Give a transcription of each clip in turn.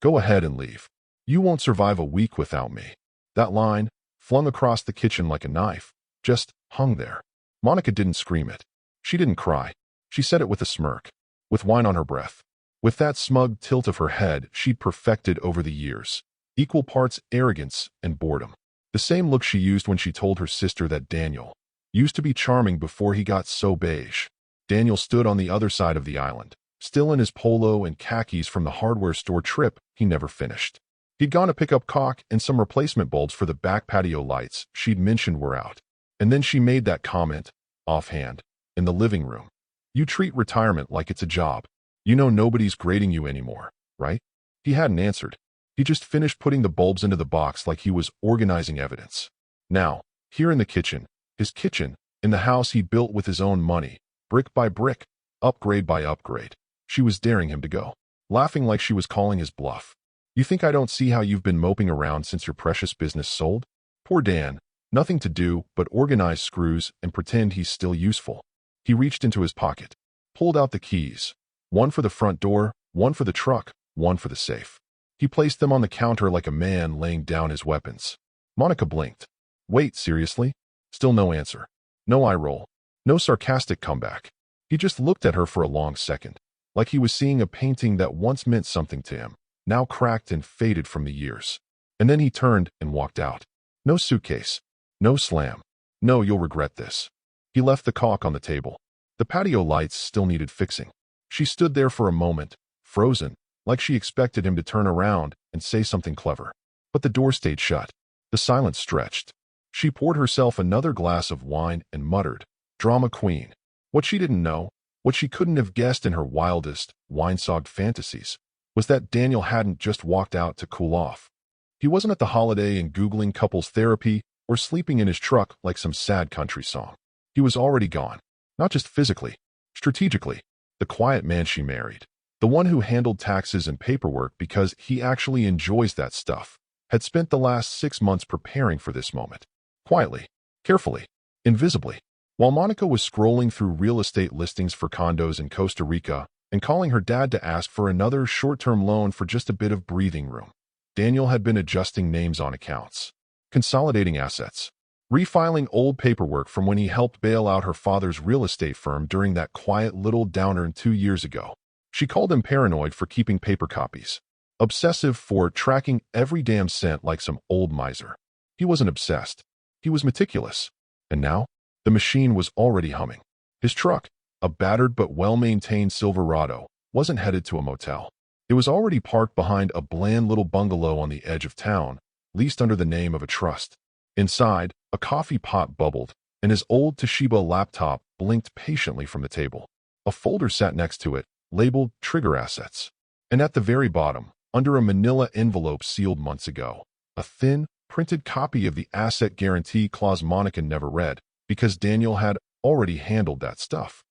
Go ahead and leave. You won't survive a week without me." That line, flung across the kitchen like a knife, just hung there. Monica didn't scream it. She didn't cry. She said it with a smirk, with wine on her breath, with that smug tilt of her head she'd perfected over the years, equal parts arrogance and boredom. The same look she used when she told her sister that Daniel used to be charming before he got so beige. Daniel stood on the other side of the island, still in his polo and khakis from the hardware store trip he never finished. He'd gone to pick up caulk and some replacement bulbs for the back patio lights she'd mentioned were out. And then she made that comment, offhand, in the living room. "You treat retirement like it's a job. You know nobody's grading you anymore, right?" He hadn't answered. He just finished putting the bulbs into the box like he was organizing evidence. Now, here in the kitchen, his kitchen, in the house he built with his own money, brick by brick, upgrade by upgrade, she was daring him to go, laughing like she was calling his bluff. "You think I don't see how you've been moping around since your precious business sold?" Poor Dan, nothing to do but organize screws and pretend he's still useful. He reached into his pocket, pulled out the keys, one for the front door, one for the truck, one for the safe. He placed them on the counter like a man laying down his weapons. Monica blinked. "Wait, seriously?" Still no answer. No eye roll. No sarcastic comeback. He just looked at her for a long second, like he was seeing a painting that once meant something to him, now cracked and faded from the years. And then he turned and walked out. No suitcase. No slam. No, "You'll regret this." He left the caulk on the table. The patio lights still needed fixing. She stood there for a moment, frozen, like she expected him to turn around and say something clever. But the door stayed shut. The silence stretched. She poured herself another glass of wine and muttered, "Drama queen." What she didn't know, what she couldn't have guessed in her wildest, wine-sogged fantasies, was that Daniel hadn't just walked out to cool off. He wasn't at the Holiday and Googling couples therapy or sleeping in his truck like some sad country song. He was already gone. Not just physically, strategically. The quiet man she married, the one who handled taxes and paperwork because he actually enjoys that stuff, had spent the last 6 months preparing for this moment. Quietly, carefully, invisibly. While Monica was scrolling through real estate listings for condos in Costa Rica and calling her dad to ask for another short-term loan for just a bit of breathing room, Daniel had been adjusting names on accounts, consolidating assets, refiling old paperwork from when he helped bail out her father's real estate firm during that quiet little downer 2 years ago. She called him paranoid for keeping paper copies, obsessive for tracking every damn cent like some old miser. He wasn't obsessed. He was meticulous. And now, the machine was already humming. His truck, a battered but well-maintained Silverado, wasn't headed to a motel. It was already parked behind a bland little bungalow on the edge of town, leased under the name of a trust. Inside, a coffee pot bubbled, and his old Toshiba laptop blinked patiently from the table. A folder sat next to it, labeled Trigger Assets. And at the very bottom, under a manila envelope sealed months ago, a thin, printed copy of the asset guarantee clause Monica never read, because Daniel had already handled that stuff.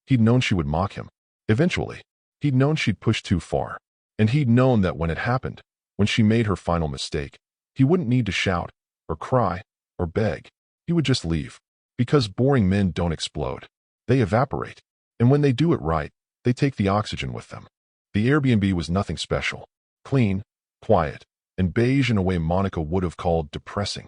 He'd known she would mock him. Eventually. He'd known she'd push too far. And he'd known that when it happened, when she made her final mistake, he wouldn't need to shout, or cry, or beg. He would just leave. Because boring men don't explode. They evaporate. And when they do it right, they take the oxygen with them. The Airbnb was nothing special. Clean, quiet, and beige in a way Monica would have called depressing.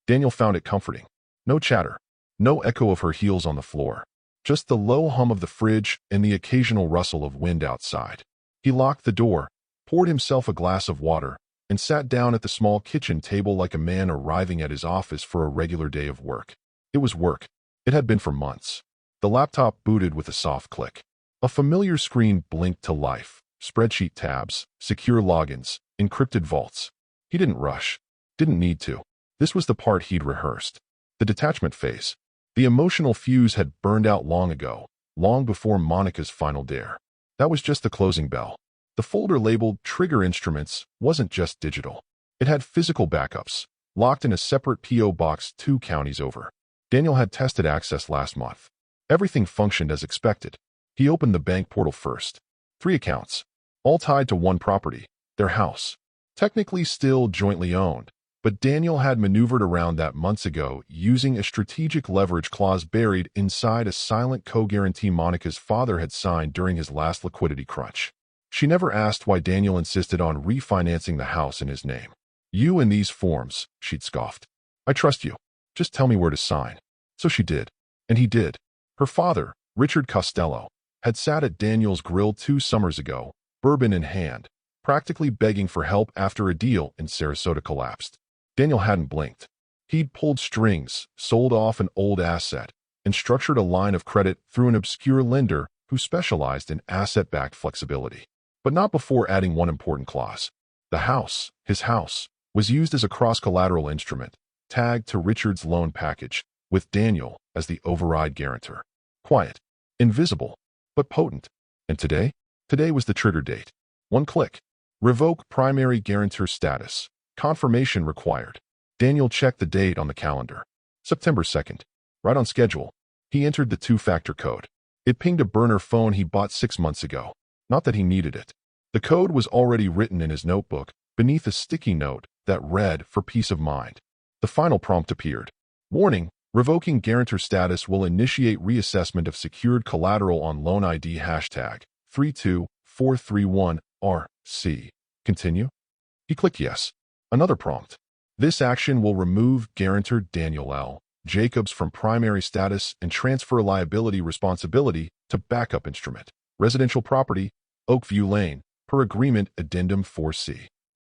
Daniel found it comforting. No chatter. No echo of her heels on the floor. Just the low hum of the fridge and the occasional rustle of wind outside. He locked the door, poured himself a glass of water, and sat down at the small kitchen table like a man arriving at his office for a regular day of work. It was work. It had been for months. The laptop booted with a soft click. A familiar screen blinked to life. Spreadsheet tabs, secure logins, encrypted vaults. He didn't rush. Didn't need to. This was the part he'd rehearsed. The detachment phase. The emotional fuse had burned out long ago, long before Monica's final dare. That was just the closing bell. The folder labeled Trigger Instruments wasn't just digital. It had physical backups, locked in a separate P.O. box 2 counties over. Daniel had tested access last month. Everything functioned as expected. He opened the bank portal first. 3 accounts, all tied to one property, their house. Technically still jointly owned, but Daniel had maneuvered around that months ago using a strategic leverage clause buried inside a silent co-guarantee Monica's father had signed during his last liquidity crunch. She never asked why Daniel insisted on refinancing the house in his name. "You and these forms," she'd scoffed. "I trust you. Just tell me where to sign." So she did. And he did. Her father, Richard Costello, had sat at Daniel's grill 2 summers ago, bourbon in hand, practically begging for help after a deal in Sarasota collapsed. Daniel hadn't blinked. He'd pulled strings, sold off an old asset, and structured a line of credit through an obscure lender who specialized in asset-backed flexibility. But not before adding one important clause. The house, his house, was used as a cross-collateral instrument, tagged to Richard's loan package, with Daniel as the override guarantor. Quiet, invisible, but potent. And today? Today was the trigger date. One click. Revoke primary guarantor status. Confirmation required. Daniel checked the date on the calendar. September 2nd. Right on schedule. He entered the 2-factor code. It pinged a burner phone he bought 6 months ago. Not that he needed it. The code was already written in his notebook, beneath a sticky note that read, "For peace of mind." The final prompt appeared. "Warning, revoking guarantor status will initiate reassessment of secured collateral on loan ID #32431RC. Continue?" He clicked yes. Another prompt. "This action will remove guarantor Daniel L. Jacobs from primary status and transfer liability responsibility to backup instrument. Residential property, Oakview Lane, per agreement addendum 4C.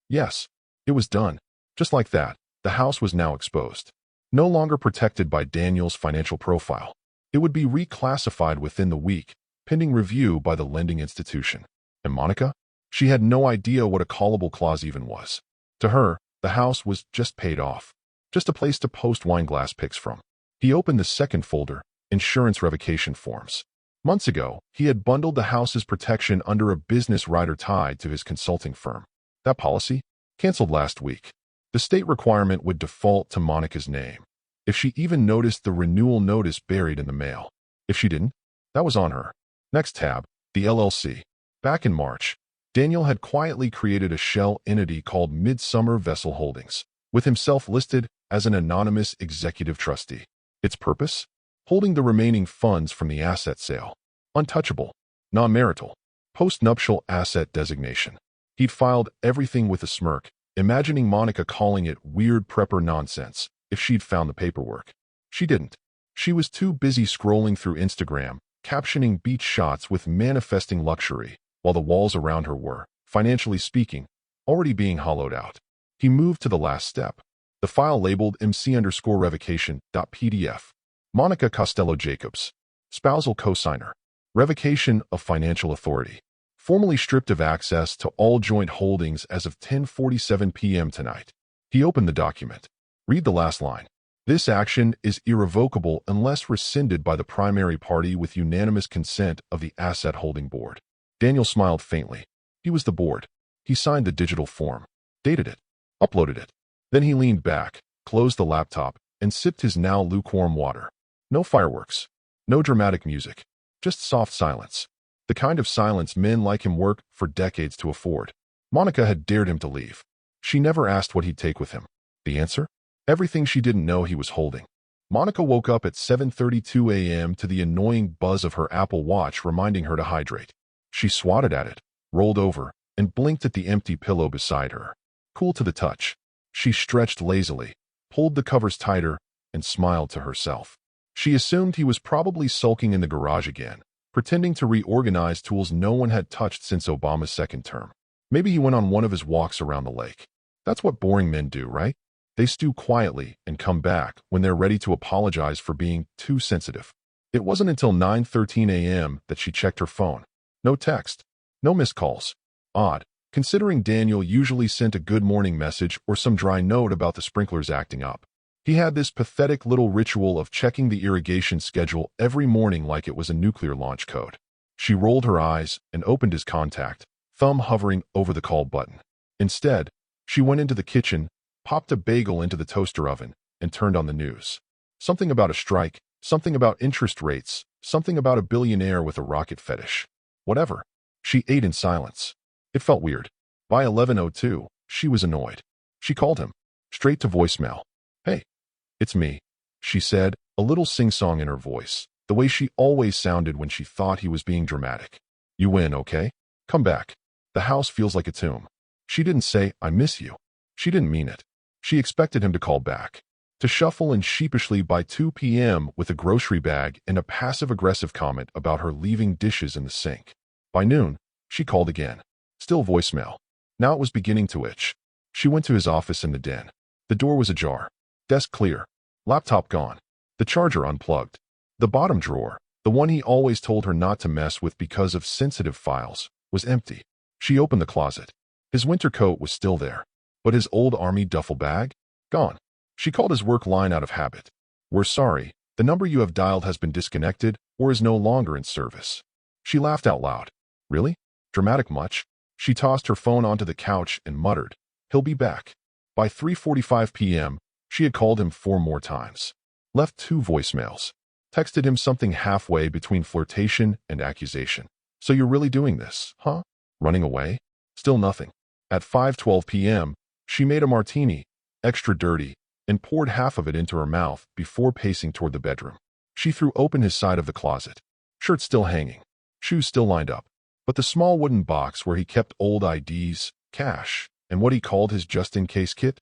Yes, it was done. Just like that, the house was now exposed. No longer protected by Daniel's financial profile. It would be reclassified within the week, pending review by the lending institution. And Monica? She had no idea what a callable clause even was. To her, the house was just paid off. Just a place to post wine glass pics from. He opened the second folder, insurance revocation forms. Months ago, he had bundled the house's protection under a business rider tied to his consulting firm. That policy? Canceled last week. The state requirement would default to Monica's name. If she even noticed the renewal notice buried in the mail. If she didn't, that was on her. Next tab, the LLC. Back in March, Daniel had quietly created a shell entity called Midsummer Vessel Holdings, with himself listed as an anonymous executive trustee. Its purpose? Holding the remaining funds from the asset sale. Untouchable. Non-marital. Post-nuptial asset designation. He'd filed everything with a smirk, imagining Monica calling it weird prepper nonsense if she'd found the paperwork. She didn't. She was too busy scrolling through Instagram, captioning beach shots with manifesting luxury, while the walls around her were, financially speaking, already being hollowed out. He moved to the last step. The file labeled MC_revocation.pdf. Monica Costello Jacobs. Spousal cosigner. Revocation of financial authority. Formally stripped of access to all joint holdings as of 10:47 p.m. tonight. He opened the document. Read the last line. This action is irrevocable unless rescinded by the primary party with unanimous consent of the asset holding board. Daniel smiled faintly. He was the board. He signed the digital form, dated it, uploaded it. Then he leaned back, closed the laptop, and sipped his now lukewarm water. No fireworks. No dramatic music. Just soft silence. The kind of silence men like him work for decades to afford. Monica had dared him to leave. She never asked what he'd take with him. The answer? Everything she didn't know he was holding. Monica woke up at 7:32 a.m. to the annoying buzz of her Apple Watch reminding her to hydrate. She swatted at it, rolled over, and blinked at the empty pillow beside her. Cool to the touch. She stretched lazily, pulled the covers tighter, and smiled to herself. She assumed he was probably sulking in the garage again, pretending to reorganize tools no one had touched since Obama's second term. Maybe he went on one of his walks around the lake. That's what boring men do, right? They stew quietly and come back when they're ready to apologize for being too sensitive. It wasn't until 9:13 a.m. that she checked her phone. No text. No missed calls. Odd, considering Daniel usually sent a good morning message or some dry note about the sprinklers acting up. He had this pathetic little ritual of checking the irrigation schedule every morning like it was a nuclear launch code. She rolled her eyes and opened his contact, thumb hovering over the call button. Instead, she went into the kitchen, popped a bagel into the toaster oven, and turned on the news. Something about a strike, something about interest rates, something about a billionaire with a rocket fetish. Whatever. She ate in silence. It felt weird. By 11:02, she was annoyed. She called him. Straight to voicemail. "Hey, it's me," she said, a little sing-song in her voice, the way she always sounded when she thought he was being dramatic. "You win, okay? Come back. The house feels like a tomb. She didn't say, I miss you. She didn't mean it. She expected him to call back, to shuffle in sheepishly by 2 p.m. with a grocery bag and a passive-aggressive comment about her leaving dishes in the sink. By noon, she called again. Still voicemail. Now it was beginning to itch. She went to his office in the den. The door was ajar. Desk clear. Laptop gone. The charger unplugged. The bottom drawer, the one he always told her not to mess with because of sensitive files, was empty. She opened the closet. His winter coat was still there, but his old army duffel bag? Gone. She called his work line out of habit. We're sorry, the number you have dialed has been disconnected or is no longer in service. She laughed out loud. Really? Dramatic much? She tossed her phone onto the couch and muttered, he'll be back. By 3:45 p.m., she had called him 4 more times. Left 2 voicemails. Texted him something halfway between flirtation and accusation. So you're really doing this, huh? Running away? Still nothing. At 5:12 p.m., she made a martini, extra dirty, and poured half of it into her mouth before pacing toward the bedroom. She threw open his side of the closet. Shirt still hanging. Shoes still lined up. But the small wooden box where he kept old IDs, cash, and what he called his just-in-case kit?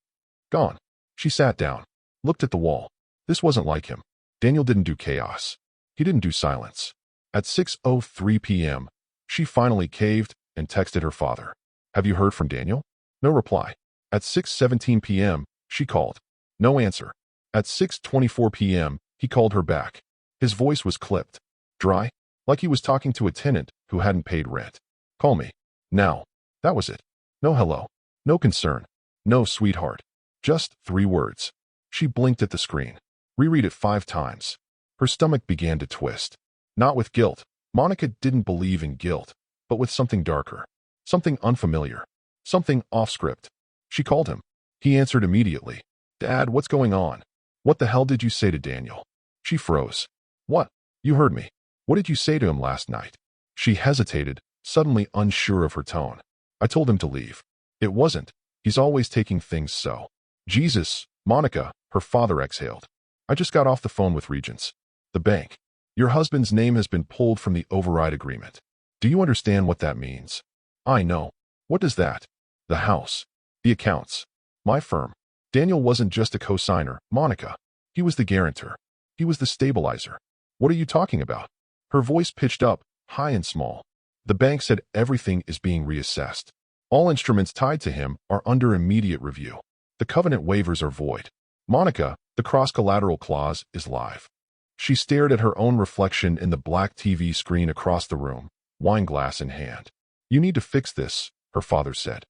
Gone. She sat down. Looked at the wall. This wasn't like him. Daniel didn't do chaos. He didn't do silence. At 6:03 p.m., she finally caved and texted her father. Have you heard from Daniel? No reply. At 6:17 p.m., she called. No answer. At 6:24 p.m., he called her back. His voice was clipped. Dry. Like he was talking to a tenant who hadn't paid rent. Call me. Now. That was it. No hello. No concern. No sweetheart. Just 3 words. She blinked at the screen. Reread it 5 times. Her stomach began to twist. Not with guilt. Monica didn't believe in guilt, but with something darker. Something unfamiliar. Something off-script. She called him. He answered immediately. Dad, what's going on? What the hell did you say to Daniel? She froze. What? You heard me. What did you say to him last night? She hesitated, suddenly unsure of her tone. I told him to leave. It wasn't. He's always taking things so. Jesus, Monica, her father exhaled. I just got off the phone with Regents. The bank. Your husband's name has been pulled from the override agreement. Do you understand what that means? I know. What does that? The house. The accounts. My firm. Daniel wasn't just a co-signer, Monica. He was the guarantor. He was the stabilizer. What are you talking about? Her voice pitched up, high and small. The bank said everything is being reassessed. All instruments tied to him are under immediate review. The covenant waivers are void. Monica, the cross-collateral clause, is live. She stared at her own reflection in the black TV screen across the room, wine glass in hand. You need to fix this, her father said.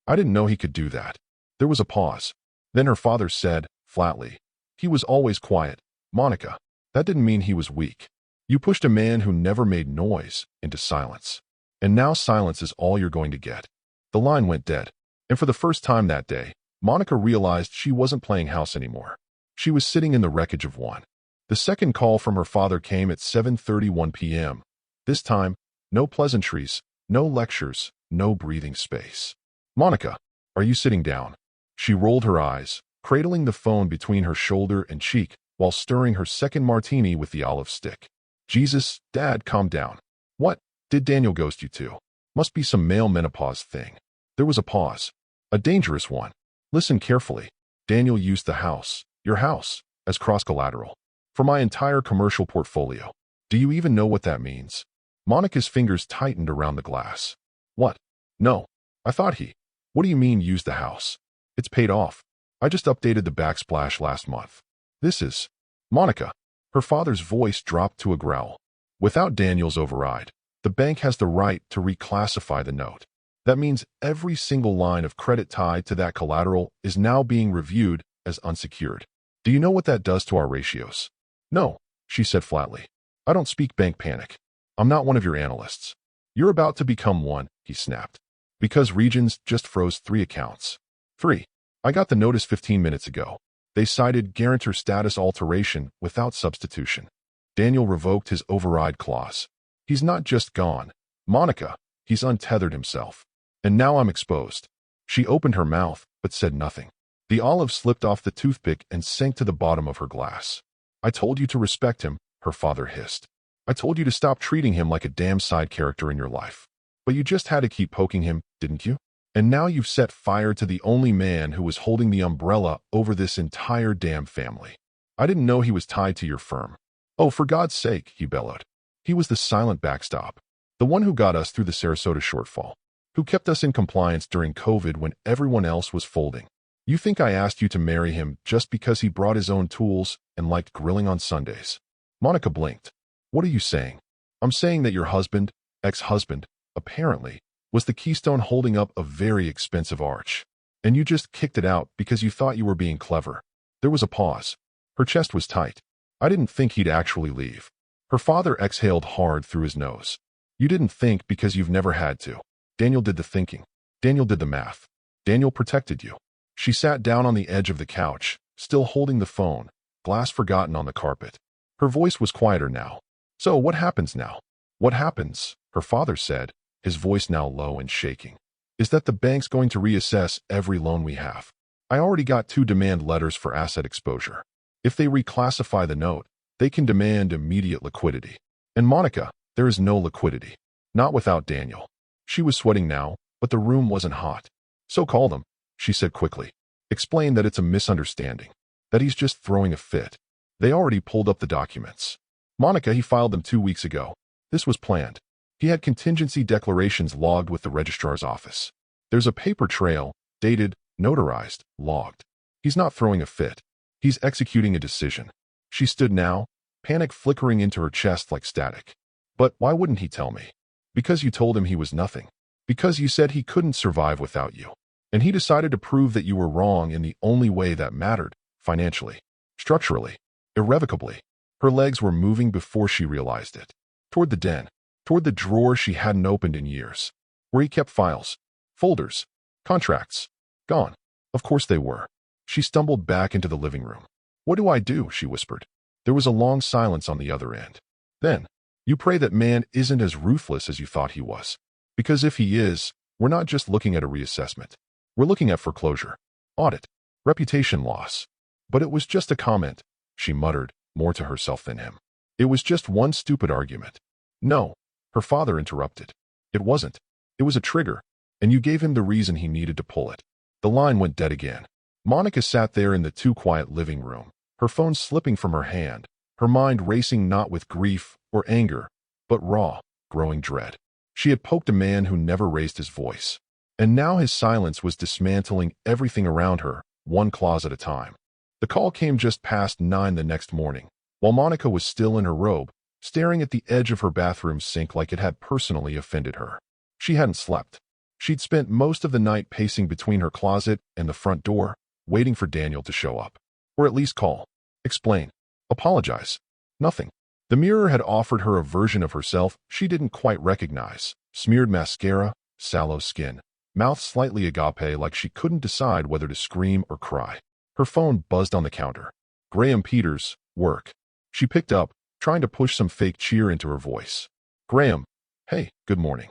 I didn't know he could do that. There was a pause. Then her father said, flatly, he was always quiet. Monica, that didn't mean he was weak. You pushed a man who never made noise into silence. And now silence is all you're going to get. The line went dead. And for the first time that day, Monica realized she wasn't playing house anymore. She was sitting in the wreckage of one. The second call from her father came at 7:31 p.m. This time, no pleasantries, no lectures, no breathing space. Monica, are you sitting down? She rolled her eyes, cradling the phone between her shoulder and cheek while stirring her second martini with the olive stick. Jesus, Dad, calm down. What did Daniel ghost you to? Must be some male menopause thing. There was a pause. A dangerous one. Listen carefully. Daniel used the house, your house, as cross-collateral. For my entire commercial portfolio. Do you even know what that means? Monica's fingers tightened around the glass. What? No. I thought he. What do you mean use the house? It's paid off. I just updated the backsplash last month. This is... Monica. Her father's voice dropped to a growl. Without Daniel's override, the bank has the right to reclassify the note. That means every single line of credit tied to that collateral is now being reviewed as unsecured. Do you know what that does to our ratios? No, she said flatly. I don't speak bank panic. I'm not one of your analysts. You're about to become one, he snapped. Because Regions just froze 3 accounts. 3. I got the notice 15 minutes ago. They cited guarantor status alteration without substitution. Daniel revoked his override clause. He's not just gone. Monica, he's untethered himself. And now I'm exposed. She opened her mouth, but said nothing. The olive slipped off the toothpick and sank to the bottom of her glass. I told you to respect him, her father hissed. I told you to stop treating him like a damn side character in your life. But you just had to keep poking him, didn't you? And now you've set fire to the only man who was holding the umbrella over this entire damn family. I didn't know he was tied to your firm. Oh, for God's sake, he bellowed. He was the silent backstop, the one who got us through the Sarasota shortfall, who kept us in compliance during COVID when everyone else was folding. You think I asked you to marry him just because he brought his own tools and liked grilling on Sundays? Monica blinked. What are you saying? I'm saying that your husband, ex-husband, apparently, was the keystone holding up a very expensive arch. And you just kicked it out because you thought you were being clever. There was a pause. Her chest was tight. I didn't think he'd actually leave. Her father exhaled hard through his nose. You didn't think because you've never had to. Daniel did the thinking. Daniel did the math. Daniel protected you. She sat down on the edge of the couch, still holding the phone, glass forgotten on the carpet. Her voice was quieter now. So what happens now? What happens, her father said, his voice now low and shaking, is that the bank's going to reassess every loan we have. I already got 2 demand letters for asset exposure. If they reclassify the note, they can demand immediate liquidity. And Monica, there is no liquidity. Not without Daniel. She was sweating now, but the room wasn't hot. So call them, she said quickly. Explain that it's a misunderstanding, that he's just throwing a fit. They already pulled up the documents. Monica, he filed them 2 weeks ago. This was planned. He had contingency declarations logged with the registrar's office. There's a paper trail, dated, notarized, logged. He's not throwing a fit. He's executing a decision. She stood now, panic flickering into her chest like static. But why wouldn't he tell me? Because you told him he was nothing. Because you said he couldn't survive without you. And he decided to prove that you were wrong in the only way that mattered, financially, structurally, irrevocably. Her legs were moving before she realized it. Toward the den. Toward the drawer she hadn't opened in years, where he kept files, folders, contracts. Gone. Of course they were. She stumbled back into the living room. What do I do? She whispered. There was a long silence on the other end. Then, you pray that man isn't as ruthless as you thought he was. Because if he is, we're not just looking at a reassessment. We're looking at foreclosure, audit, reputation loss. But it was just a comment, she muttered, more to herself than him. It was just one stupid argument. No. Her father interrupted. It wasn't. It was a trigger, and you gave him the reason he needed to pull it. The line went dead again. Monica sat there in the too quiet living room, her phone slipping from her hand, her mind racing not with grief or anger, but raw, growing dread. She had poked a man who never raised his voice, and now his silence was dismantling everything around her, one clause at a time. The call came just past 9 the next morning, while Monica was still in her robe, staring at the edge of her bathroom sink like it had personally offended her. She hadn't slept. She'd spent most of the night pacing between her closet and the front door, waiting for Daniel to show up. Or at least call. Explain. Apologize. Nothing. The mirror had offered her a version of herself she didn't quite recognize. Smeared mascara, sallow skin, mouth slightly agape like she couldn't decide whether to scream or cry. Her phone buzzed on the counter. Graham Peters, work. She picked up, trying to push some fake cheer into her voice. Graham. Hey, good morning.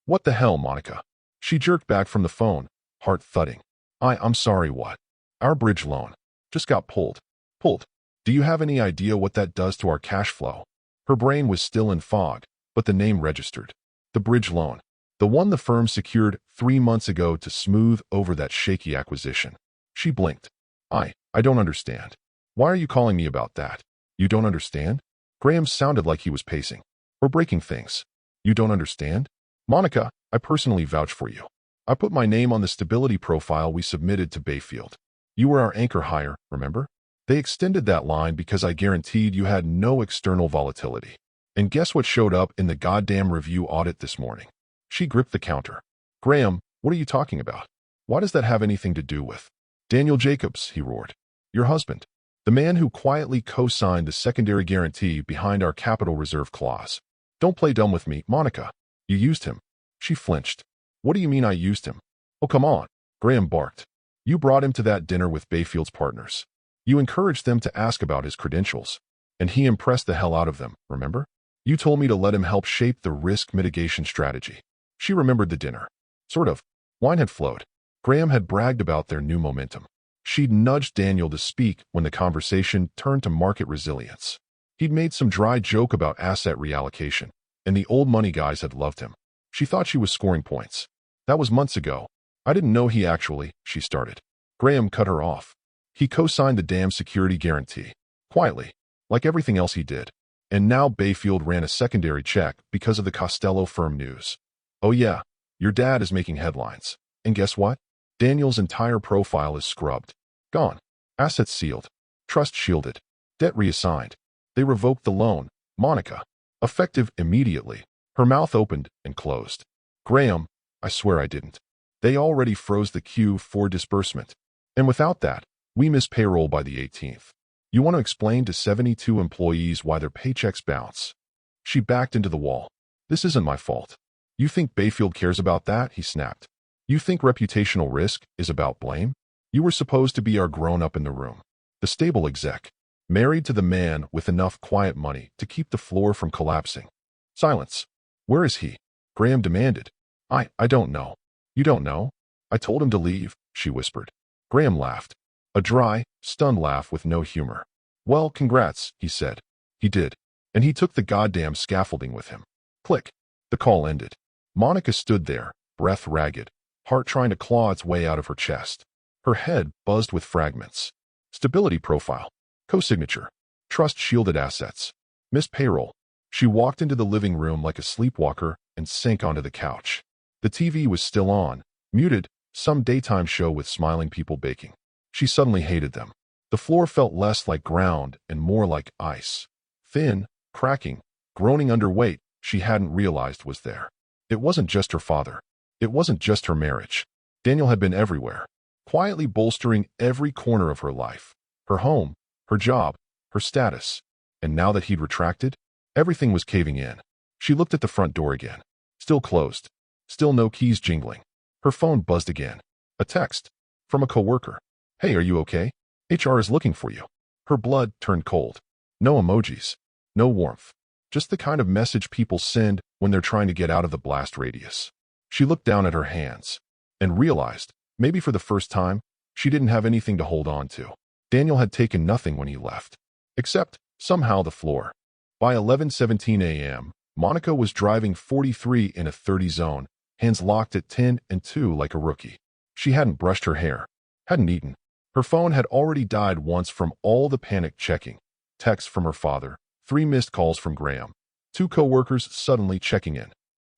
What the hell, Monica? She jerked back from the phone, heart thudding. I'm sorry, what? Our bridge loan. Just got pulled. Pulled. Do you have any idea what that does to our cash flow? Her brain was still in fog, but the name registered. The bridge loan. The one the firm secured 3 months ago to smooth over that shaky acquisition. She blinked. I don't understand. Why are you calling me about that? You don't understand? Graham sounded like he was pacing. Or breaking things. You don't understand? Monica, I personally vouch for you. I put my name on the stability profile we submitted to Bayfield. You were our anchor hire, remember? They extended that line because I guaranteed you had no external volatility. And guess what showed up in the goddamn review audit this morning? She gripped the counter. Graham, what are you talking about? Why does that have anything to do with? Daniel Jacobs, he roared. Your husband. The man who quietly co-signed the secondary guarantee behind our capital reserve clause. Don't play dumb with me, Monica. You used him. She flinched. What do you mean I used him? Oh, come on. Graham barked. You brought him to that dinner with Bayfield's partners. You encouraged them to ask about his credentials. And he impressed the hell out of them, remember? You told me to let him help shape the risk mitigation strategy. She remembered the dinner. Sort of. Wine had flowed. Graham had bragged about their new momentum. She'd nudged Daniel to speak when the conversation turned to market resilience. He'd made some dry joke about asset reallocation, and the old money guys had loved him. She thought she was scoring points. That was months ago. I didn't know he actually, she started. Graham cut her off. He co-signed the damn security guarantee. Quietly, like everything else he did. And now Bayfield ran a secondary check because of the Costello firm news. Oh yeah, your dad is making headlines. And guess what? Daniel's entire profile is scrubbed. Gone. Assets sealed. Trust shielded. Debt reassigned. They revoked the loan. Monica. Effective immediately. Her mouth opened and closed. Graham, I swear I didn't. They already froze the queue for disbursement. And without that, we miss payroll by the 18th. You want to explain to 72 employees why their paychecks bounce. She backed into the wall. This isn't my fault. You think Bayfield cares about that? He snapped. You think reputational risk is about blame? You were supposed to be our grown-up in the room. The stable exec. Married to the man with enough quiet money to keep the floor from collapsing. Silence. Where is he? Graham demanded. I don't know. You don't know? I told him to leave, she whispered. Graham laughed. A dry, stunned laugh with no humor. Well, congrats, he said. He did. And he took the goddamn scaffolding with him. Click. The call ended. Monica stood there, breath ragged, heart trying to claw its way out of her chest. Her head buzzed with fragments. Stability profile. Co-signature. Trust-shielded assets. Missed payroll. She walked into the living room like a sleepwalker and sank onto the couch. The TV was still on, muted, some daytime show with smiling people baking. She suddenly hated them. The floor felt less like ground and more like ice. Thin, cracking, groaning under weight she hadn't realized was there. It wasn't just her father. It wasn't just her marriage. Daniel had been everywhere, quietly bolstering every corner of her life. Her home, her job, her status. And now that he'd retracted, everything was caving in. She looked at the front door again. Still closed. Still no keys jingling. Her phone buzzed again. A text. From a coworker. Hey, are you okay? HR is looking for you. Her blood turned cold. No emojis. No warmth. Just the kind of message people send when they're trying to get out of the blast radius. She looked down at her hands and realized, maybe for the first time, she didn't have anything to hold on to. Daniel had taken nothing when he left. Except, somehow, the floor. By 11:17 a.m., Monica was driving 43 in a 30 zone, hands locked at 10 and 2 like a rookie. She hadn't brushed her hair, hadn't eaten. Her phone had already died once from all the panic checking. Texts from her father, 3 missed calls from Graham, 2 coworkers suddenly checking in.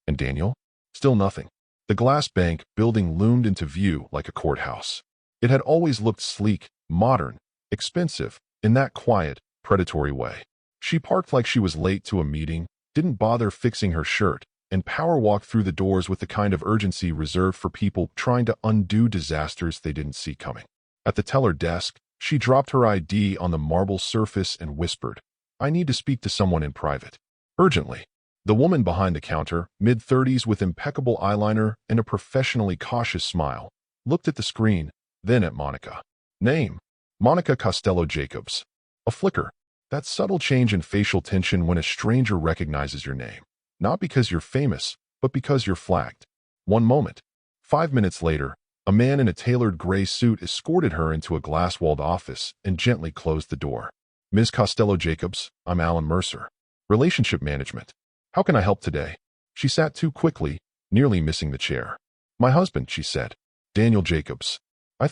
And Daniel? Still nothing. The glass bank building loomed into view like a courthouse. It had always looked sleek, modern, expensive, in that quiet, predatory way. She parked like she was late to a meeting, didn't bother fixing her shirt, and power walked through the doors with the kind of urgency reserved for people trying to undo disasters they didn't see coming. At the teller desk, she dropped her ID on the marble surface and whispered, I need to speak to someone in private. Urgently. The woman behind the counter, mid-30s with impeccable eyeliner and a professionally cautious smile, looked at the screen, then at Monica. Name. Monica Costello Jacobs. A flicker. That subtle change in facial tension when a stranger recognizes your name. Not because you're famous, but because you're flagged. One moment. 5 minutes later, a man in a tailored gray suit escorted her into a glass-walled office and gently closed the door. Ms. Costello Jacobs, I'm Alan Mercer. Relationship Management. How can I help today? She sat too quickly, nearly missing the chair. My husband, she said. Daniel Jacobs. I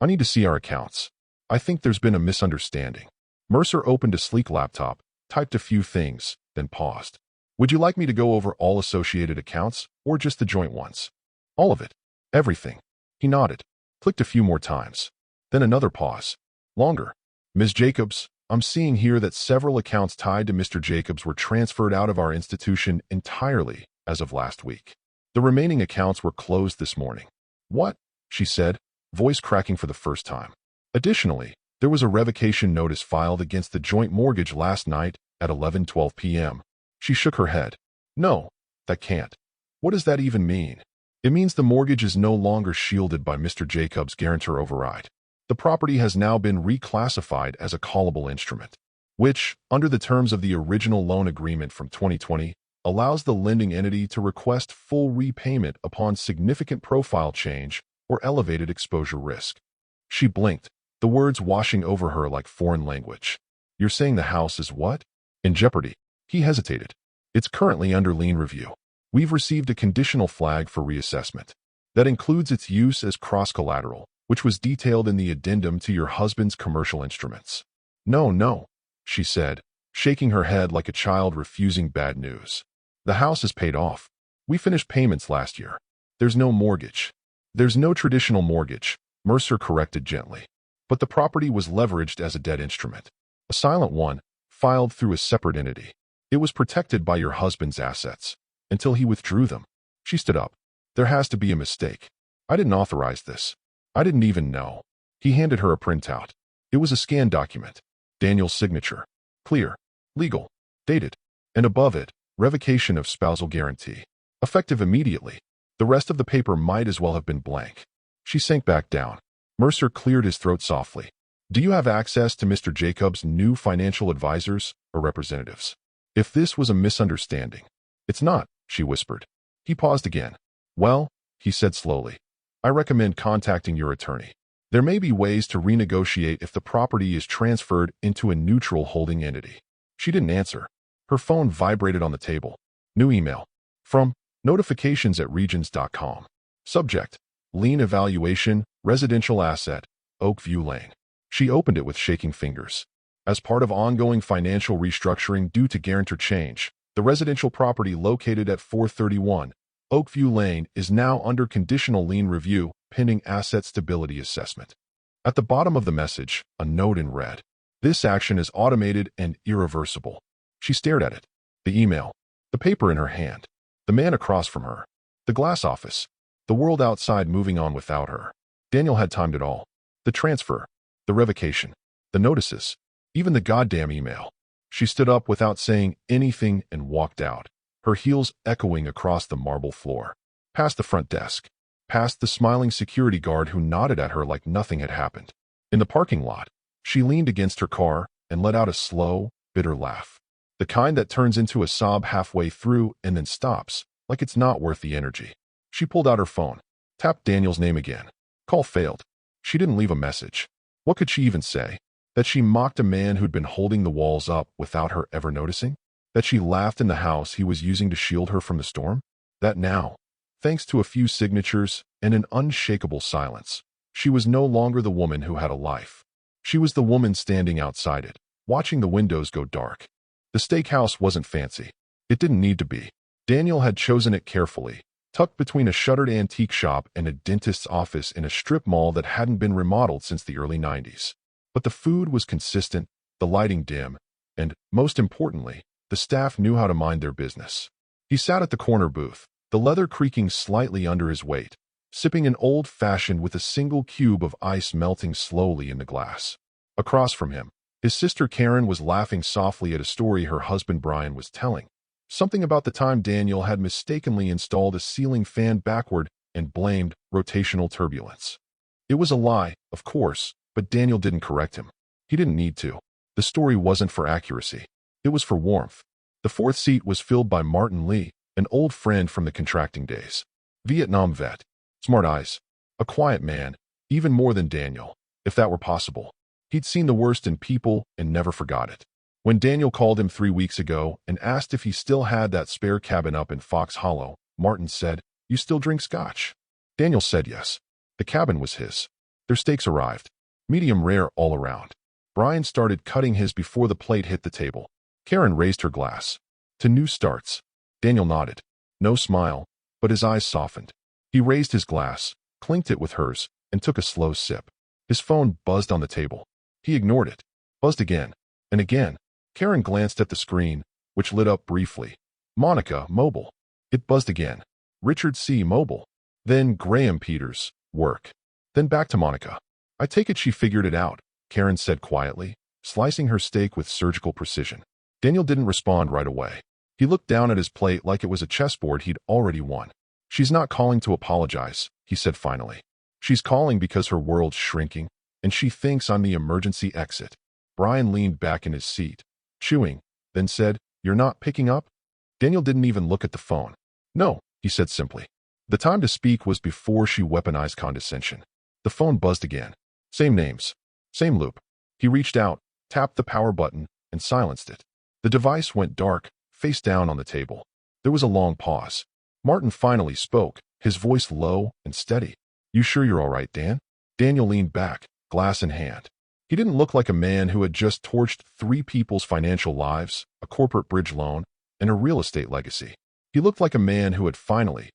need to see our accounts. I think there's been a misunderstanding. Mercer opened a sleek laptop, typed a few things, then paused. Would you like me to go over all associated accounts, or just the joint ones? All of it. Everything. He nodded, clicked a few more times. Then another pause. Longer. Ms. Jacobs, I'm seeing here that several accounts tied to Mr. Jacobs were transferred out of our institution entirely as of last week. The remaining accounts were closed this morning. What? She said, voice cracking for the first time. Additionally, there was a revocation notice filed against the joint mortgage last night at 11:12 p.m. She shook her head. No, that can't. What does that even mean? It means the mortgage is no longer shielded by Mr. Jacobs' guarantor override. The property has now been reclassified as a callable instrument, which, under the terms of the original loan agreement from 2020, allows the lending entity to request full repayment upon significant profile change or elevated exposure risk. She blinked, the words washing over her like foreign language. You're saying the house is what? In jeopardy. He hesitated. It's currently under lien review. We've received a conditional flag for reassessment. That includes its use as cross-collateral, which was detailed in the addendum to your husband's commercial instruments. No, no, she said, shaking her head like a child refusing bad news. The house is paid off. We finished payments last year. There's no mortgage. There's no traditional mortgage, Mercer corrected gently. But the property was leveraged as a debt instrument. A silent one, filed through a separate entity. It was protected by your husband's assets, until he withdrew them. She stood up. There has to be a mistake. I didn't authorize this. I didn't even know. He handed her a printout. It was a scanned document. Daniel's signature. Clear. Legal. Dated. And above it, revocation of spousal guarantee. Effective immediately. The rest of the paper might as well have been blank. She sank back down. Mercer cleared his throat softly. Do you have access to Mr. Jacobs' new financial advisors or representatives? If this was a misunderstanding. It's not, she whispered. He paused again. Well, he said slowly, I recommend contacting your attorney. There may be ways to renegotiate if the property is transferred into a neutral holding entity. She didn't answer. Her phone vibrated on the table. New email. From notifications@regions.com. Subject. Lien evaluation, residential asset, Oakview Lane. She opened it with shaking fingers. As part of ongoing financial restructuring due to guarantor change, the residential property located at 431 Oakview Lane is now under conditional lien review pending asset stability assessment. At the bottom of the message, a note in red. This action is automated and irreversible. She stared at it. The email. The paper in her hand. The man across from her. The glass office. The world outside moving on without her. Daniel had timed it all. The transfer. The revocation. The notices. Even the goddamn email. She stood up without saying anything and walked out, her heels echoing across the marble floor. Past the front desk. Past the smiling security guard who nodded at her like nothing had happened. In the parking lot, she leaned against her car and let out a slow, bitter laugh. The kind that turns into a sob halfway through and then stops, like it's not worth the energy. She pulled out her phone, tapped Daniel's name again. Call failed. She didn't leave a message. What could she even say? That she mocked a man who'd been holding the walls up without her ever noticing? That she laughed in the house he was using to shield her from the storm? That now, thanks to a few signatures and an unshakable silence, she was no longer the woman who had a life. She was the woman standing outside it, watching the windows go dark. The steakhouse wasn't fancy. It didn't need to be. Daniel had chosen it carefully, tucked between a shuttered antique shop and a dentist's office in a strip mall that hadn't been remodeled since the early 90s. But the food was consistent, the lighting dim, and, most importantly, the staff knew how to mind their business. He sat at the corner booth, the leather creaking slightly under his weight, sipping an old-fashioned with a single cube of ice melting slowly in the glass. Across from him, his sister Karen was laughing softly at a story her husband Brian was telling. Something about the time Daniel had mistakenly installed a ceiling fan backward and blamed rotational turbulence. It was a lie, of course, but Daniel didn't correct him. He didn't need to. The story wasn't for accuracy. It was for warmth. The fourth seat was filled by Martin Lee, an old friend from the contracting days. Vietnam vet. Smart eyes. A quiet man, even more than Daniel, if that were possible. He'd seen the worst in people and never forgot it. When Daniel called him 3 weeks ago and asked if he still had that spare cabin up in Fox Hollow, Martin said, "You still drink scotch?" Daniel said yes. The cabin was his. Their steaks arrived. Medium rare all around. Brian started cutting his before the plate hit the table. Karen raised her glass. To new starts. Daniel nodded. No smile, but his eyes softened. He raised his glass, clinked it with hers, and took a slow sip. His phone buzzed on the table. He ignored it. Buzzed again. And again. Karen glanced at the screen, which lit up briefly. Monica, mobile. It buzzed again. Richard C. mobile. Then Graham Peters, work. Then back to Monica. I take it she figured it out, Karen said quietly, slicing her steak with surgical precision. Daniel didn't respond right away. He looked down at his plate like it was a chessboard he'd already won. She's not calling to apologize, he said finally. She's calling because her world's shrinking, and she thinks I'm the emergency exit. Brian leaned back in his seat, chewing, then said, "You're not picking up?" Daniel didn't even look at the phone. "No," he said simply. The time to speak was before she weaponized condescension. The phone buzzed again. Same names. Same loop. He reached out, tapped the power button, and silenced it. The device went dark, face down on the table. There was a long pause. Martin finally spoke, his voice low and steady. "You sure you're all right, Dan?" Daniel leaned back, glass in hand. He didn't look like a man who had just torched 3 people's financial lives, a corporate bridge loan, and a real estate legacy. He looked like a man who had finally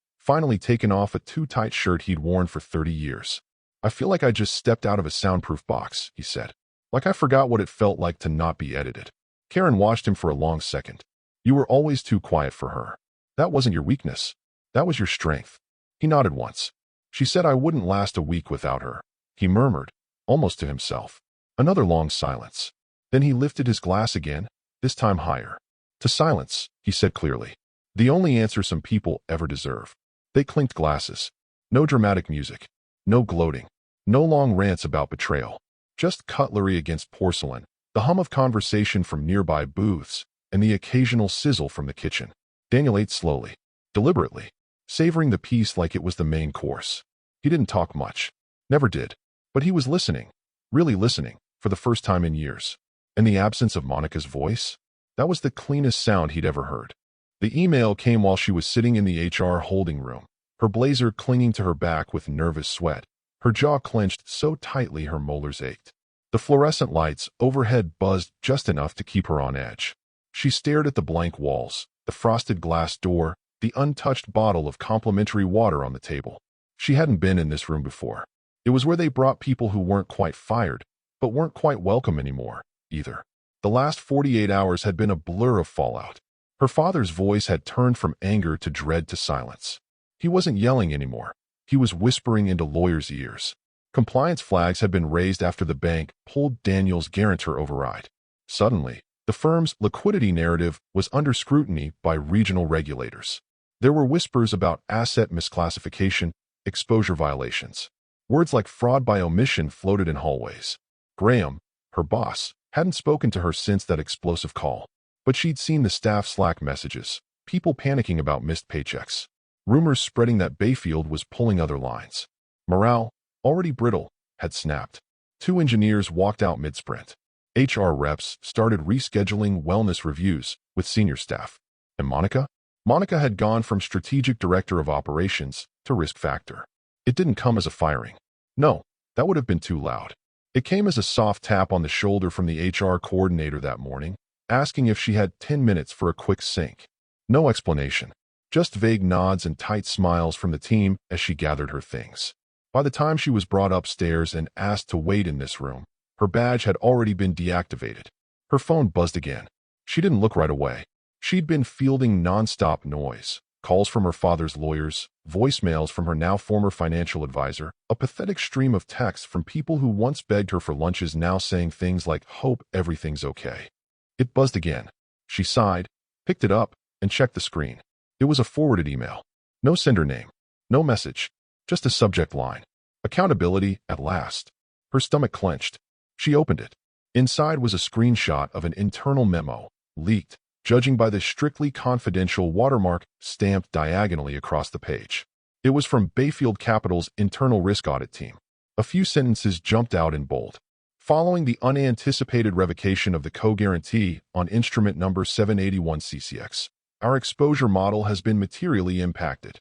taken off a too-tight shirt he'd worn for 30 years. "I feel like I just stepped out of a soundproof box," he said. "Like I forgot what it felt like to not be edited." Karen watched him for a long second. "You were always too quiet for her. That wasn't your weakness. That was your strength." He nodded once. "She said I wouldn't last a week without her," he murmured, almost to himself. Another long silence. Then he lifted his glass again, this time higher. "To silence," he said clearly. "The only answer some people ever deserve." They clinked glasses. No dramatic music. No gloating. No long rants about betrayal. Just cutlery against porcelain, the hum of conversation from nearby booths, and the occasional sizzle from the kitchen. Daniel ate slowly, deliberately, savoring the piece like it was the main course. He didn't talk much. Never did. But he was listening. Really listening, for the first time in years. And the absence of Monica's voice? That was the cleanest sound he'd ever heard. The email came while she was sitting in the HR holding room, her blazer clinging to her back with nervous sweat, her jaw clenched so tightly her molars ached. The fluorescent lights overhead buzzed just enough to keep her on edge. She stared at the blank walls, the frosted glass door, the untouched bottle of complimentary water on the table. She hadn't been in this room before. It was where they brought people who weren't quite fired, but weren't quite welcome anymore, either. The last 48 hours had been a blur of fallout. Her father's voice had turned from anger to dread to silence. He wasn't yelling anymore. He was whispering into lawyers' ears. Compliance flags had been raised after the bank pulled Daniel's guarantor override. Suddenly, the firm's liquidity narrative was under scrutiny by regional regulators. There were whispers about asset misclassification, exposure violations. Words like fraud by omission floated in hallways. Graham, her boss, hadn't spoken to her since that explosive call. But she'd seen the staff Slack messages, people panicking about missed paychecks, rumors spreading that Bayfield was pulling other lines. Morale, already brittle, had snapped. 2 engineers walked out mid-sprint. HR reps started rescheduling wellness reviews with senior staff. And Monica? Monica had gone from strategic director of operations to risk factor. It didn't come as a firing. No, that would have been too loud. It came as a soft tap on the shoulder from the HR coordinator that morning, asking if she had 10 minutes for a quick sync. No explanation. Just vague nods and tight smiles from the team as she gathered her things. By the time she was brought upstairs and asked to wait in this room, her badge had already been deactivated. Her phone buzzed again. She didn't look right away. She'd been fielding non-stop noise. Calls from her father's lawyers, voicemails from her now former financial advisor, a pathetic stream of texts from people who once begged her for lunches now saying things like, "Hope everything's okay." It buzzed again. She sighed, picked it up, and checked the screen. It was a forwarded email. No sender name. No message. Just a subject line. Accountability at last. Her stomach clenched. She opened it. Inside was a screenshot of an internal memo, leaked, judging by the strictly confidential watermark stamped diagonally across the page. It was from Bayfield Capital's internal risk audit team. A few sentences jumped out in bold. Following the unanticipated revocation of the co-guarantee on instrument number 781 CCX, our exposure model has been materially impacted.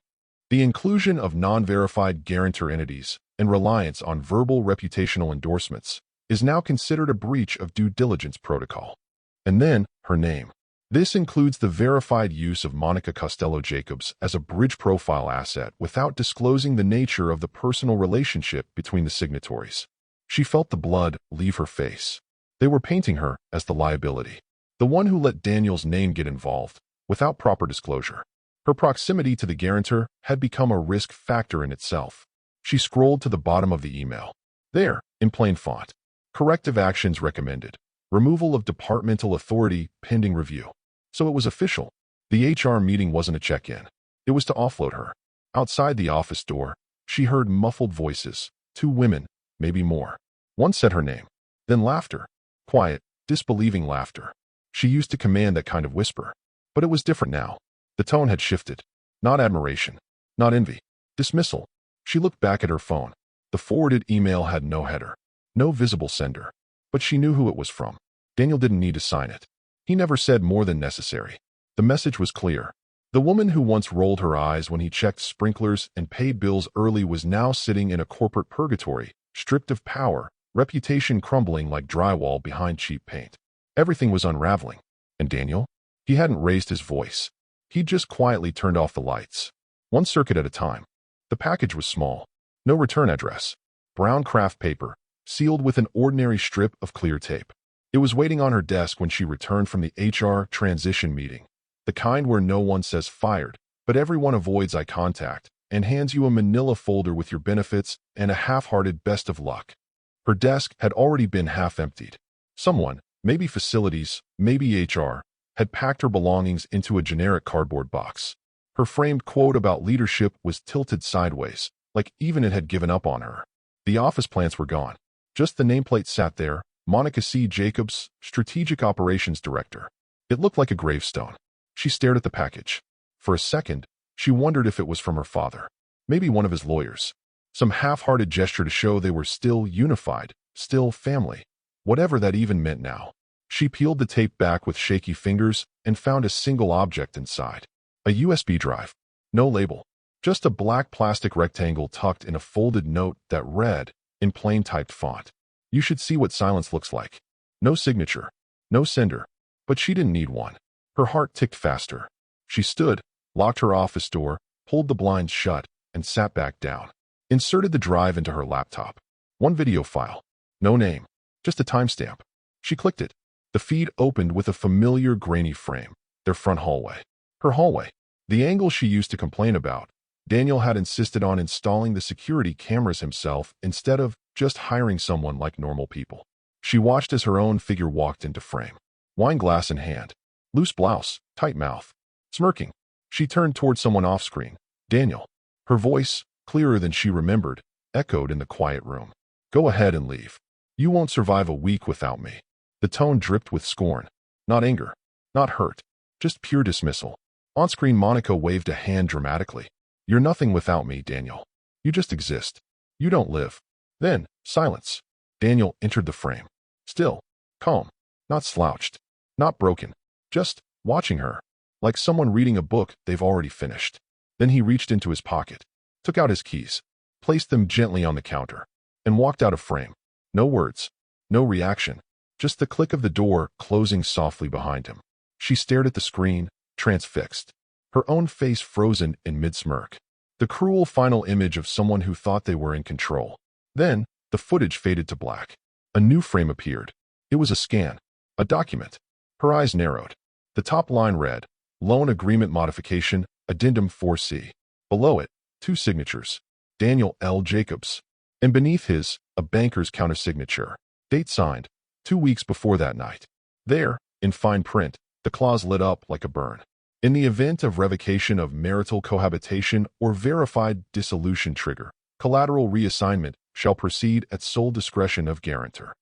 The inclusion of non-verified guarantor entities and reliance on verbal reputational endorsements is now considered a breach of due diligence protocol. And then, her name. This includes the verified use of Monica Costello-Jacobs as a bridge profile asset without disclosing the nature of the personal relationship between the signatories. She felt the blood leave her face. They were painting her as the liability, the one who let Daniel's name get involved, without proper disclosure. Her proximity to the guarantor had become a risk factor in itself. She scrolled to the bottom of the email. There, in plain font. Corrective actions recommended. Removal of departmental authority pending review. So it was official. The HR meeting wasn't a check-in. It was to offload her. Outside the office door, she heard muffled voices. 2 women, maybe more. One said her name. Then laughter. Quiet, disbelieving laughter. She used to command that kind of whisper. But it was different now. The tone had shifted. Not admiration. Not envy. Dismissal. She looked back at her phone. The forwarded email had no header. No visible sender. But she knew who it was from. Daniel didn't need to sign it. He never said more than necessary. The message was clear. The woman who once rolled her eyes when he checked sprinklers and paid bills early was now sitting in a corporate purgatory, stripped of power, reputation crumbling like drywall behind cheap paint. Everything was unraveling. And Daniel? He hadn't raised his voice. He'd just quietly turned off the lights. One circuit at a time. The package was small. No return address. Brown craft paper, sealed with an ordinary strip of clear tape. It was waiting on her desk when she returned from the HR transition meeting. The kind where no one says fired, but everyone avoids eye contact and hands you a manila folder with your benefits and a half-hearted best of luck. Her desk had already been half-emptied. Someone, maybe facilities, maybe HR, had packed her belongings into a generic cardboard box. Her framed quote about leadership was tilted sideways, like even it had given up on her. The office plants were gone. Just the nameplate sat there, Monica C. Jacobs, Strategic Operations Director. It looked like a gravestone. She stared at the package. For a second, she wondered if it was from her father. Maybe one of his lawyers. Some half-hearted gesture to show they were still unified, still family. Whatever that even meant now. She peeled the tape back with shaky fingers and found a single object inside. A USB drive. No label. Just a black plastic rectangle tucked in a folded note that read, in plain typed font, "You should see what silence looks like." No signature. No sender. But she didn't need one. Her heart ticked faster. She stood, locked her office door, pulled the blinds shut, and sat back down. Inserted the drive into her laptop. One video file. No name. Just a timestamp. She clicked it. The feed opened with a familiar grainy frame. Their front hallway. Her hallway. The angle she used to complain about. Daniel had insisted on installing the security cameras himself instead of just hiring someone like normal people. She watched as her own figure walked into frame. Wine glass in hand. Loose blouse, tight mouth. Smirking. She turned toward someone off-screen. Daniel. Her voice, clearer than she remembered, echoed in the quiet room. "Go ahead and leave. You won't survive a week without me." The tone dripped with scorn. Not anger. Not hurt. Just pure dismissal. On-screen, Monica waved a hand dramatically. "You're nothing without me, Daniel. You just exist. You don't live." Then, silence. Daniel entered the frame. Still. Calm. Not slouched. Not broken. Just watching her. Like someone reading a book they've already finished. Then he reached into his pocket, took out his keys, placed them gently on the counter, and walked out of frame. No words. No reaction. Just the click of the door closing softly behind him. She stared at the screen, transfixed. Her own face frozen in mid-smirk. The cruel final image of someone who thought they were in control. Then, the footage faded to black. A new frame appeared. It was a scan. A document. Her eyes narrowed. The top line read, "Loan Agreement Modification, Addendum 4C. Below it, two signatures. Daniel L. Jacobs. And beneath his, a banker's countersignature. Date signed, 2 weeks before that night. There, in fine print, the clause lit up like a burn. In the event of revocation of marital cohabitation or verified dissolution trigger, collateral reassignment shall proceed at sole discretion of guarantor."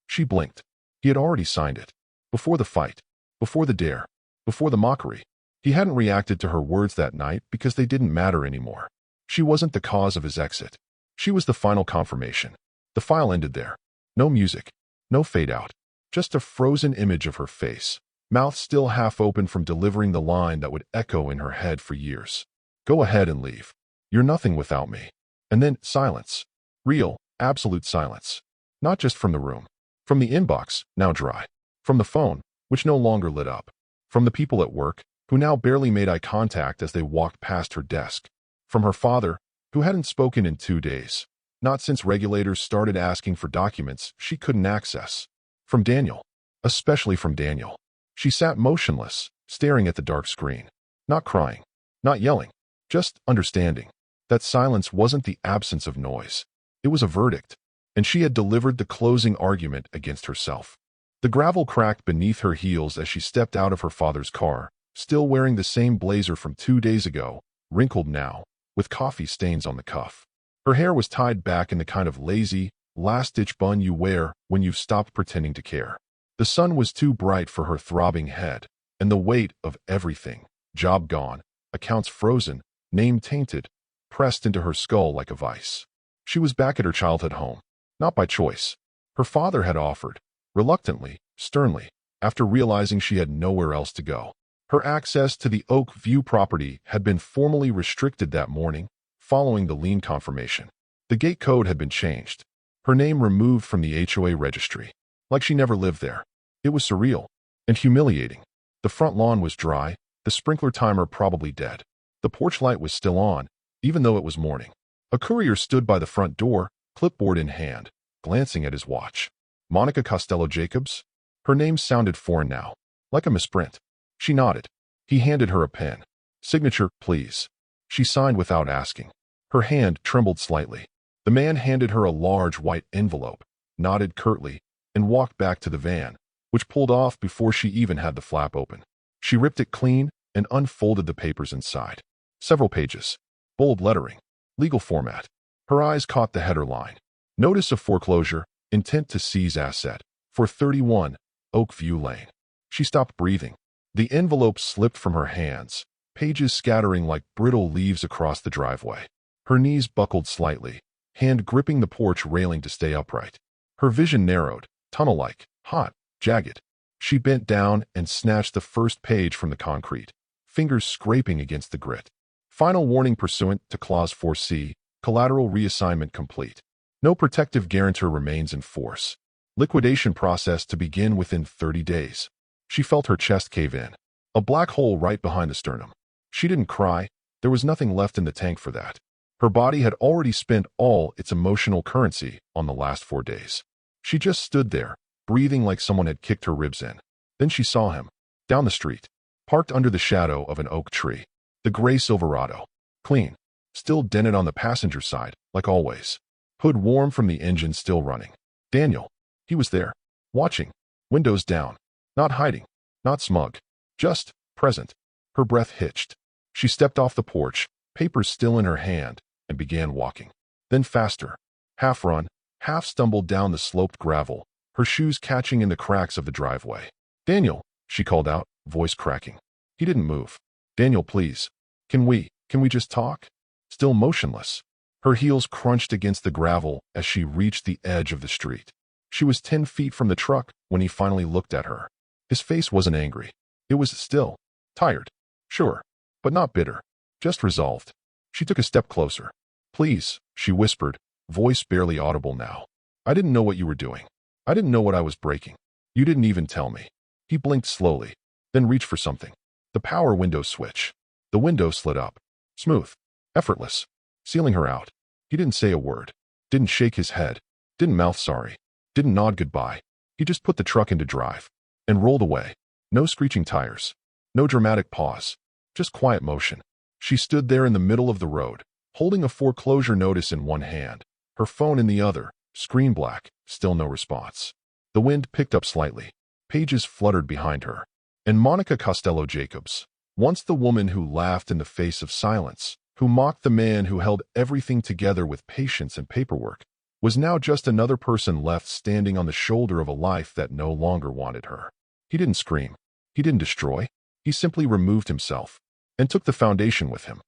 She blinked. He had already signed it. Before the fight. Before the dare. Before the mockery. He hadn't reacted to her words that night because they didn't matter anymore. She wasn't the cause of his exit. She was the final confirmation. The file ended there. No music. No fade out. Just a frozen image of her face. Mouth still half open from delivering the line that would echo in her head for years. "Go ahead and leave. You're nothing without me." And then silence. Real, absolute silence. Not just from the room. From the inbox, now dry. From the phone, which no longer lit up. From the people at work, who now barely made eye contact as they walked past her desk. From her father, who hadn't spoken in 2 days. Not since regulators started asking for documents she couldn't access. From Daniel. Especially from Daniel. She sat motionless, staring at the dark screen. Not crying. Not yelling. Just understanding. That silence wasn't the absence of noise. It was a verdict. And she had delivered the closing argument against herself. The gravel cracked beneath her heels as she stepped out of her father's car, still wearing the same blazer from 2 days ago, wrinkled now, with coffee stains on the cuff. Her hair was tied back in the kind of lazy, last-ditch bun you wear when you've stopped pretending to care. The sun was too bright for her throbbing head, and the weight of everything, job gone, accounts frozen, name tainted, pressed into her skull like a vice. She was back at her childhood home, not by choice. Her father had offered, reluctantly, sternly, after realizing she had nowhere else to go. Her access to the Oak View property had been formally restricted that morning, following the lien confirmation. The gate code had been changed. Her name removed from the HOA registry, like she never lived there. It was surreal and humiliating. The front lawn was dry, the sprinkler timer probably dead. The porch light was still on, even though it was morning. A courier stood by the front door, clipboard in hand, glancing at his watch. Monica Costello-Jacobs? Her name sounded foreign now, like a misprint. She nodded. He handed her a pen. Signature, please. She signed without asking. Her hand trembled slightly. The man handed her a large white envelope, nodded curtly, and walked back to the van, which pulled off before she even had the flap open. She ripped it clean and unfolded the papers inside. Several pages. Bold lettering. Legal format. Her eyes caught the header line. Notice of foreclosure, intent to seize asset, for 31 Oak View Lane. She stopped breathing. The envelope slipped from her hands, pages scattering like brittle leaves across the driveway. Her knees buckled slightly, hand gripping the porch railing to stay upright. Her vision narrowed, tunnel-like, hot, jagged. She bent down and snatched the first page from the concrete, fingers scraping against the grit. Final warning pursuant to Clause 4C, collateral reassignment complete. No protective guarantor remains in force. Liquidation process to begin within 30 days. She felt her chest cave in. A black hole right behind the sternum. She didn't cry. There was nothing left in the tank for that. Her body had already spent all its emotional currency on the last 4 days. She just stood there, breathing like someone had kicked her ribs in. Then she saw him, down the street, parked under the shadow of an oak tree. The gray Silverado. Clean. Still dented on the passenger side, like always. Hood warm from the engine still running. Daniel. He was there. Watching. Windows down. Not hiding. Not smug. Just present. Her breath hitched. She stepped off the porch, papers still in her hand, and began walking. Then faster. Half run, half stumbled down the sloped gravel, her shoes catching in the cracks of the driveway. Daniel, she called out, voice cracking. He didn't move. Daniel, please. Can we just talk? Still motionless. Her heels crunched against the gravel as she reached the edge of the street. She was 10 feet from the truck when he finally looked at her. His face wasn't angry. It was still. Tired. Sure. But not bitter. Just resolved. She took a step closer. Please, she whispered, voice barely audible now. I didn't know what you were doing. I didn't know what I was breaking. You didn't even tell me. He blinked slowly, then reached for something. The power window switch. The window slid up. Smooth. Effortless. Sealing her out. He didn't say a word. Didn't shake his head. Didn't mouth sorry. Didn't nod goodbye. He just put the truck into drive. And rolled away. No screeching tires. No dramatic pause. Just quiet motion. She stood there in the middle of the road, holding a foreclosure notice in one hand, her phone in the other, screen black, still no response. The wind picked up slightly. Pages fluttered behind her. And Monica Costello-Jacobs, once the woman who laughed in the face of silence, who mocked the man who held everything together with patience and paperwork, was now just another person left standing on the shoulder of a life that no longer wanted her. He didn't scream. He didn't destroy. He simply removed himself and took the foundation with him.